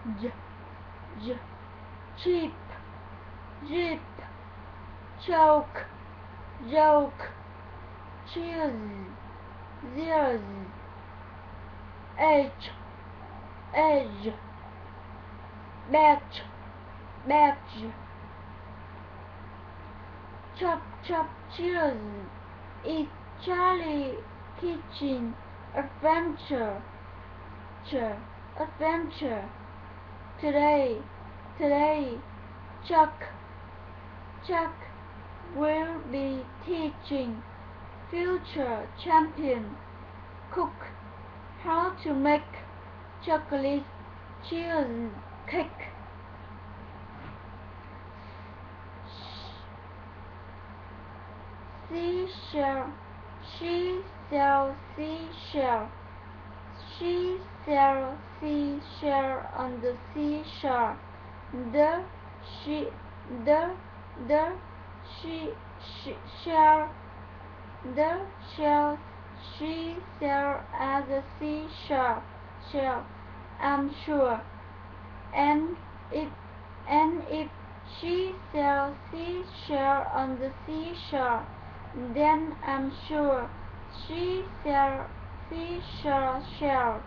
j, j, cheap, jeep, choke, joke, cheese, zeros, edge, edge, batch, batch, chop, chop, cheers, eat, Charlie, kitchen, adventure, adventure, today, today, Chuck, Chuck will be teaching future champion cook how to make chocolate cheese cake. Seashell, she sells seashell. She sells seashell on the seashore. The she the she shell the shells she sells at the seashore shell, I'm sure. And if if she sells seashell on the seashore, then I'm sure she sells seashell shell.